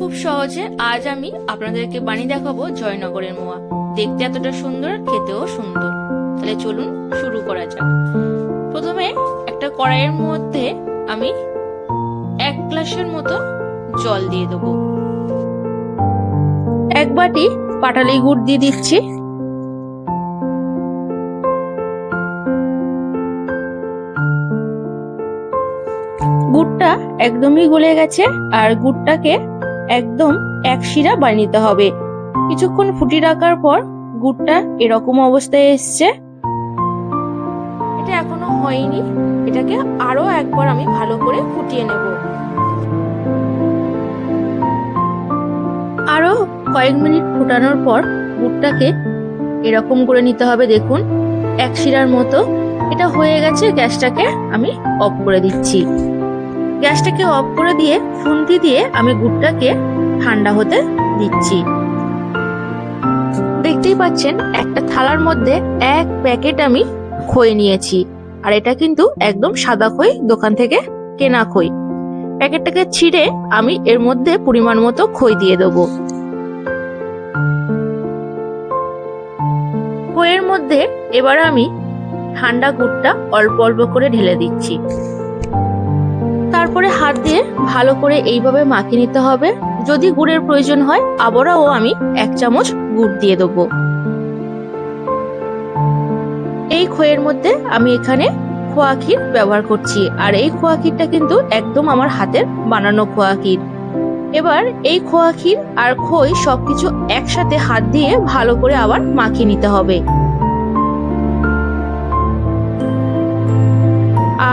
খুব সহজে আজ আমি আপনাদেরকে বানিয়ে দেখাবো জয়নগরের মোয়া। দেখতে এতটা সুন্দর, খেতেও সুন্দর। তাহলে চলুন শুরু করা যাক। প্রথমে একটা কড়াইয়ের মধ্যে আমি 1 গ্লাসের মতো জল দিয়ে দেবো। 1 বাটি পাটালি গুড় দিয়ে দিচ্ছি। গুড়টা একদমই গলে গেছে আর গুড়টাকে একদম এক শিরা বানিয়ে নিতে হবে। কিছুক্ষণ ফুটিয়ে রাখার পর গুড়টা এরকম অবস্থায় এসছে। এটা এখনো হয়নি, এটাকে আরো একবার আমি ভালো করে ফুটিয়ে নেব। আরো কয়েক মিনিট ফুটানোর পর গুড়টাকে এরকম করে নিতে হবে। দেখুন এক শিরার মতো এটা হয়ে গেছে। গ্যাসটাকে আমি অফ করে দিচ্ছি। গ্যাসটাকে অফ করে দিয়ে খুন্তি দিয়ে আমি গুড়টাকে ঠান্ডা হতে দিচ্ছি। দেখতেই পাচ্ছেন একটা থালার মধ্যে 1 প্যাকেট আমি খই নিয়েছি। আর এটা কিন্তু একদম সাদা খই, দোকান থেকে কেনা খই। প্যাকেটটাকে ছিঁড়ে আমি এর মধ্যে পরিমাণ মতো খই দিয়ে দেবো। খইয়ের মধ্যে এবার আমি ঠান্ডা গুড়টা অল্প অল্প করে ঢেলে দিচ্ছি। তারপরে হাত দিয়ে ভালো করে এইভাবে মাখিয়ে নিতে হবে। যদি গুড়ের প্রয়োজন হয় আবারও আমি 1 চামচ গুড় দিয়ে দেবো। এই খইয়ের মধ্যে আমি এখানে খোয়া ক্ষীর ব্যবহার করছি। আর এই খোয়া ক্ষীরটা কিন্তু একদম আমার হাতের বানানো খোয়া ক্ষীর। এবার এই খোয়া ক্ষীর আর খই সবকিছু একসাথে হাত দিয়ে ভালো করে আবার মাখিয়ে নিতে হবে।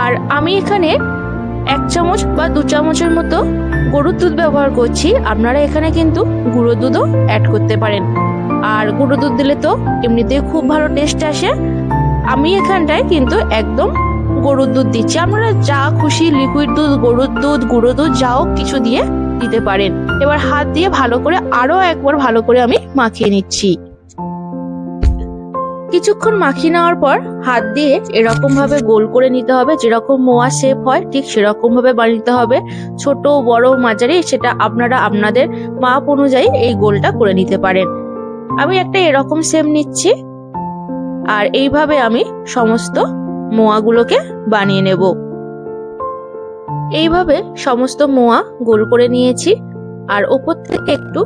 আর আমি এখানে 1 চামচ বা 2 চামচের মতো গরুর দুধ ব্যবহার করছি। আপনারা এখানে কিন্তু গুঁড়ো দুধও অ্যাড করতে পারেন। আর গুঁড়ো দুধ দিলে তো এমনিতেই খুব ভালো টেস্ট আসে। আমি এখানটায় কিন্তু একদম গরুর দুধ দিচ্ছি। আপনারা যা খুশি লিকুইড দুধ, গরুর দুধ, গুঁড়ো দুধ যাও কিছু দিয়ে দিতে পারেন। এবার হাত দিয়ে ভালো করে আরো একবার ভালো করে আমি মাখিয়ে নিচ্ছি। কিছুক্ষণ মাখিয়ে নেওয়ার পর হাত দিয়ে এরকম ভাবে গোল করে নিতে হবে। যেরকম মোয়া শেপ হয় ঠিক সেরকম ভাবে বানিয়ে নিতে হবে। ছোট বড় মাঝারি সেটা আপনারা আপনাদের মাপ অনুযায়ী এই গোলটা করে নিতে পারেন। আমি একটা এরকম শেপ নিচ্ছি। আর এইভাবে আমি সমস্ত মোয়াগুলোকে বানিয়ে নেব। এইভাবে সমস্ত মোয়া গোল করে নিয়েছি। আর ওপর থেকে একটু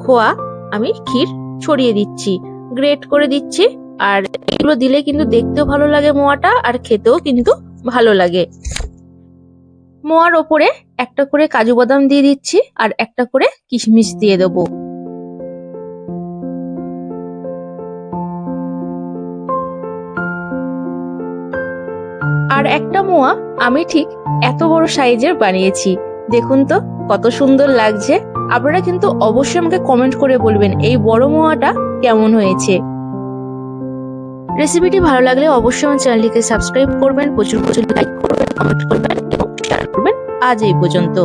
খোয়া আমি ক্ষীর ছড়িয়ে দিচ্ছি, গ্রেট করে দিচ্ছি। আর এগুলো দিলে কিন্তু দেখতেও ভালো লাগে মোয়াটা, আর খেতেও কিন্তু ভালো লাগে। মোয়ার ওপরে একটা করে কাজু বাদাম দিয়ে দিচ্ছি আর একটা করে কিশমিশ দিয়ে দেবো। আর একটা মোয়া আমি ঠিক এত বড় সাইজের বানিয়েছি। দেখুন তো কত সুন্দর লাগছে। আপনারা কিন্তু অবশ্যই আমাকে কমেন্ট করে বলবেন এই বড় মোয়াটা কেমন হয়েছে। রেসিপিটি ভালো লাগলে অবশ্যই আমার চ্যানেলটিকে সাবস্ক্রাইব করবেন, প্রচুর প্রচুর লাইক করবেন, কমেন্ট করবেন এবং শেয়ার করবেন। আজ এই পর্যন্ত।